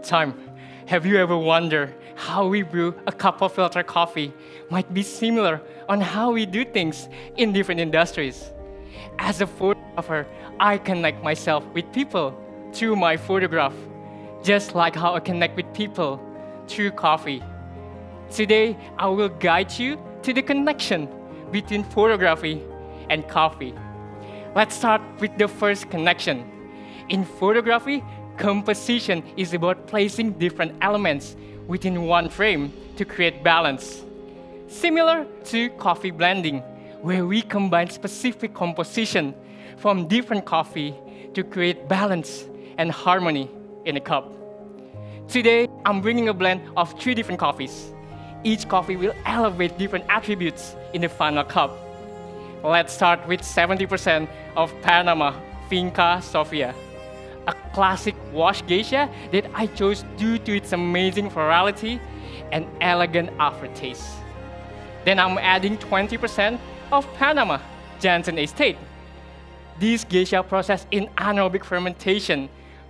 contact time. Have you ever wondered how we brew a cup of filter coffee might be similar on how we do things in different industries? As a photographer, I connect myself with people through my photograph, just like how I connect with people through coffee. Today, I will guide you to the connection between photography and coffee. Let's start with the first connection. In photography, composition is about placing different elements within one frame to create balance. Similar to coffee blending, where we combine specific composition from different coffee to create balance and harmony in a cup. Today, I'm bringing a blend of 3 different coffees. Each coffee will elevate different attributes in the final cup. Let's start with 70% of Panama Finca Sofia, a classic wash geisha that I chose due to its amazing florality and elegant aftertaste. Then I'm adding 20% of Panama Jansen Estate. This geisha processed in anaerobic fermentation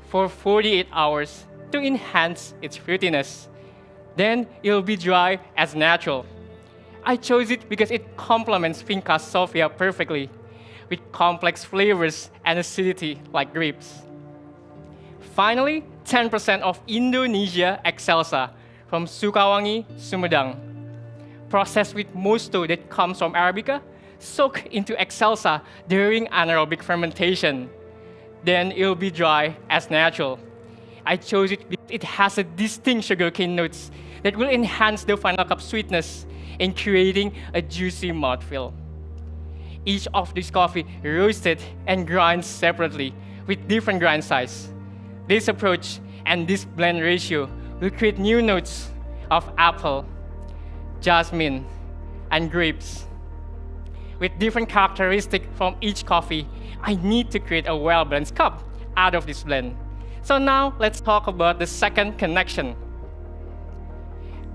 for 48 hours to enhance its fruitiness. Then it'll be dry as natural. I chose it because it complements Finca Sofia perfectly, with complex flavors and acidity like grapes. Finally, 10% of Indonesia Excelsa from Sukawangi, Sumedang. Processed with mosto that comes from Arabica, soaked into Excelsa during anaerobic fermentation. Then it'll be dry as natural. I chose it because it has a distinct sugarcane notes that will enhance the final cup sweetness in creating a juicy mouthfeel. Each of these coffee roasted and ground separately with different grind size. This approach and this blend ratio will create new notes of apple, jasmine, and grapes. With different characteristics from each coffee, I need to create a well-balanced cup out of this blend. So now let's talk about the second connection.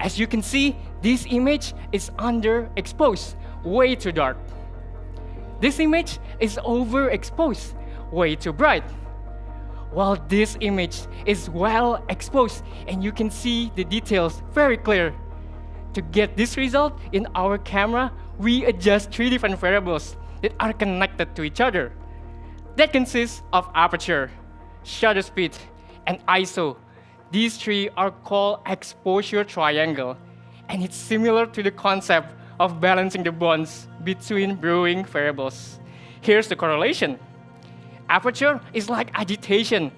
As you can see, this image is underexposed, way too dark. This image is overexposed, way too bright. While this image is well exposed and you can see the details very clear. To get this result in our camera, we adjust 3 different variables that are connected to each other. That consists of aperture, shutter speed, and ISO. These 3 are called exposure triangle, and it's similar to the concept of balancing the bonds between brewing variables. Here's the correlation. Aperture is like agitation.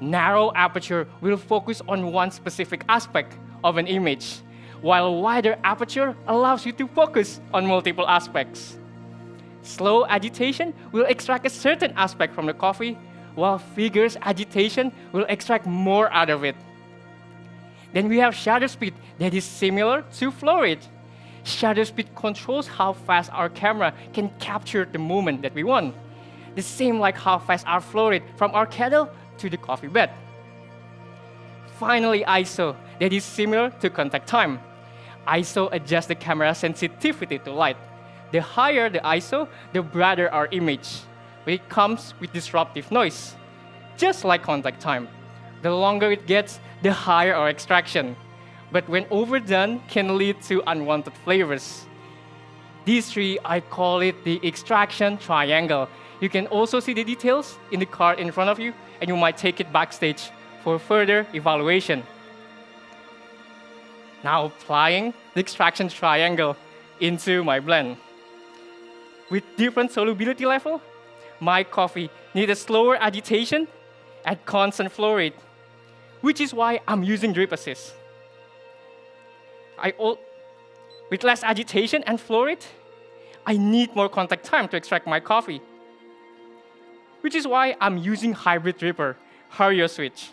Narrow aperture will focus on one specific aspect of an image, while wider aperture allows you to focus on multiple aspects. Slow agitation will extract a certain aspect from the coffee, while vigorous agitation will extract more out of it. Then we have shutter speed that is similar to flow rate. Shutter speed controls how fast our camera can capture the moment that we want. The same like how fast our flow rate from our kettle to the coffee bed. Finally, ISO that is similar to contact time. ISO adjusts the camera sensitivity to light. The higher the ISO, the brighter our image. It comes with disruptive noise, just like contact time. The longer it gets, the higher our extraction. But when overdone, can lead to unwanted flavors. These 3, I call it the extraction triangle. You can also see the details in the card in front of you, and you might take it backstage for further evaluation. Now applying the extraction triangle into my blend. With different solubility level, my coffee needs a slower agitation at constant flow rate, which is why I'm using drip assist. With less agitation and flow rate, I need more contact time to extract my coffee, which is why I'm using hybrid dripper, Hario switch.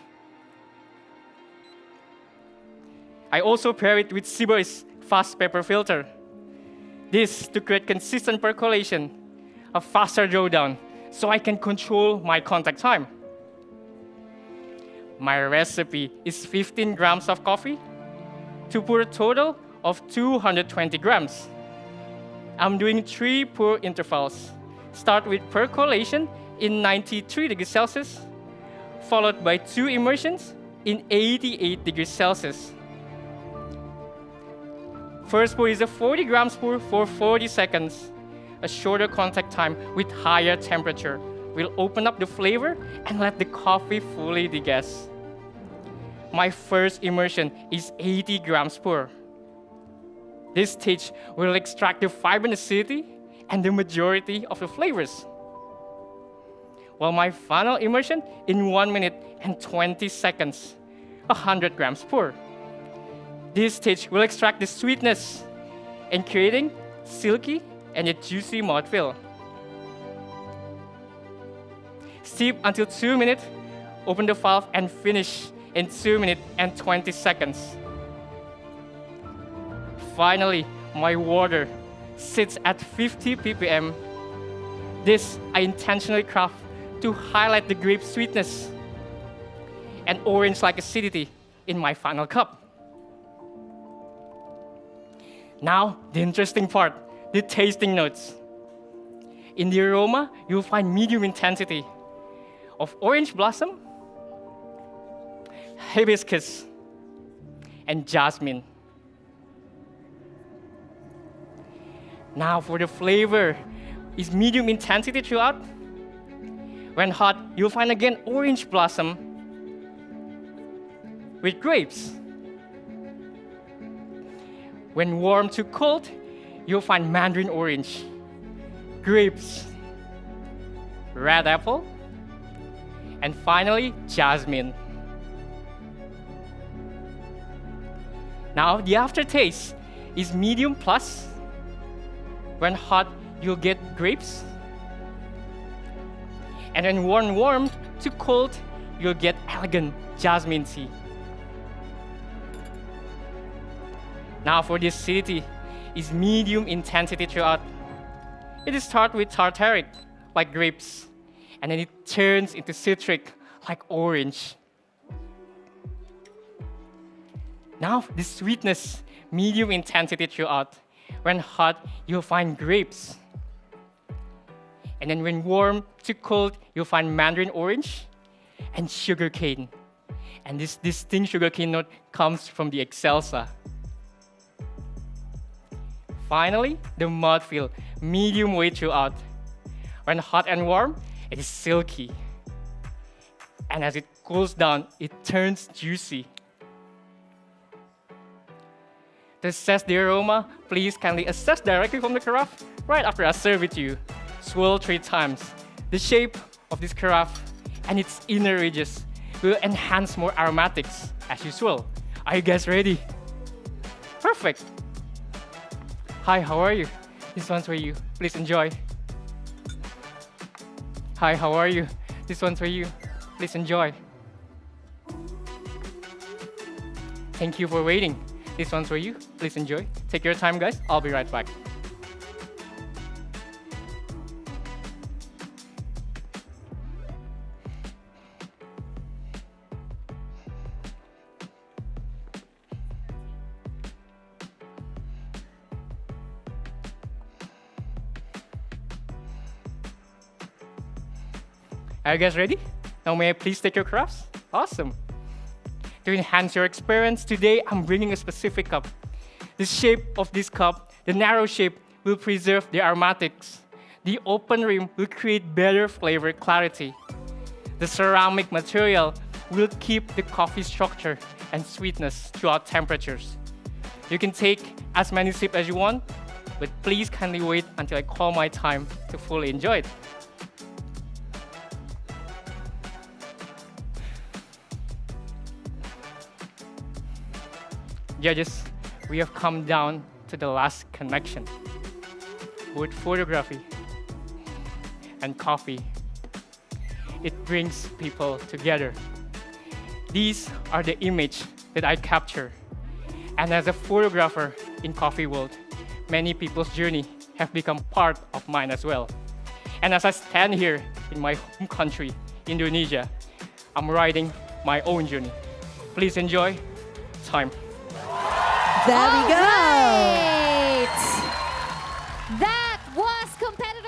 I also pair it with Seaboy's fast pepper filter. This to create consistent percolation, a faster drawdown, so I can control my contact time. My recipe is 15 grams of coffee to pour a total of 220 grams. I'm doing 3 pour intervals. Start with percolation in 93 degrees Celsius, followed by 2 immersions in 88 degrees Celsius. First pour is a 40 grams pour for 40 seconds. A shorter contact time with higher temperature will open up the flavor and let the coffee fully degas. My first immersion is 80 grams pour. This stage will extract the fiber acidity and the majority of the flavors. While my final immersion in 1 minute and 20 seconds, 100 grams pour. This stage will extract the sweetness and creating silky and a juicy mouthfeel. Steep until 2 minutes, open the valve and finish in 2 minutes and 20 seconds. Finally, my water sits at 50 ppm. This I intentionally craft to highlight the grape sweetness and orange-like acidity in my final cup. Now, the interesting part, the tasting notes. In the aroma, you'll find medium intensity of orange blossom, hibiscus, and jasmine. Now for the flavor, is medium intensity throughout. When hot, you'll find again orange blossom with grapes. When warm to cold, you'll find mandarin orange, grapes, red apple, and finally, jasmine. Now, the aftertaste is medium plus. When hot, you'll get grapes. And when warm to cold, you'll get elegant jasmine tea. Now for the acidity, is medium intensity throughout. It starts with tartaric, like grapes, and then it turns into citric, like orange. Now the sweetness, medium intensity throughout. When hot, you'll find grapes. And then when warm to cold, you'll find mandarin orange and sugarcane. And this distinct sugarcane note comes from the excelsa. Finally, the mouthfeel, medium weight throughout. When hot and warm, it is silky. And as it cools down, it turns juicy. To assess the aroma, please kindly assess directly from the carafe right after I serve it to you. Swirl 3 times. The shape of this carafe and its inner ridges will enhance more aromatics as you swirl. Are you guys ready? Perfect. Hi, how are you? This one's for you. Please enjoy. Hi, how are you? This one's for you. Please enjoy. Thank you for waiting. This one's for you. Please enjoy. Take your time, guys. I'll be right back. Are you guys ready? Now may I please take your crafts? Awesome. To enhance your experience, today I'm bringing a specific cup. The shape of this cup, the narrow shape, will preserve the aromatics. The open rim will create better flavor clarity. The ceramic material will keep the coffee structure and sweetness throughout temperatures. You can take as many sips as you want, but please kindly wait until I call my time to fully enjoy it. Judges, we have come down to the last connection with photography and coffee. It brings people together. These are the images that I capture. And as a photographer in coffee world, many people's journey have become part of mine as well. And as I stand here in my home country, Indonesia, I'm writing my own journey. Please enjoy time. There we go. Right. That was competitive.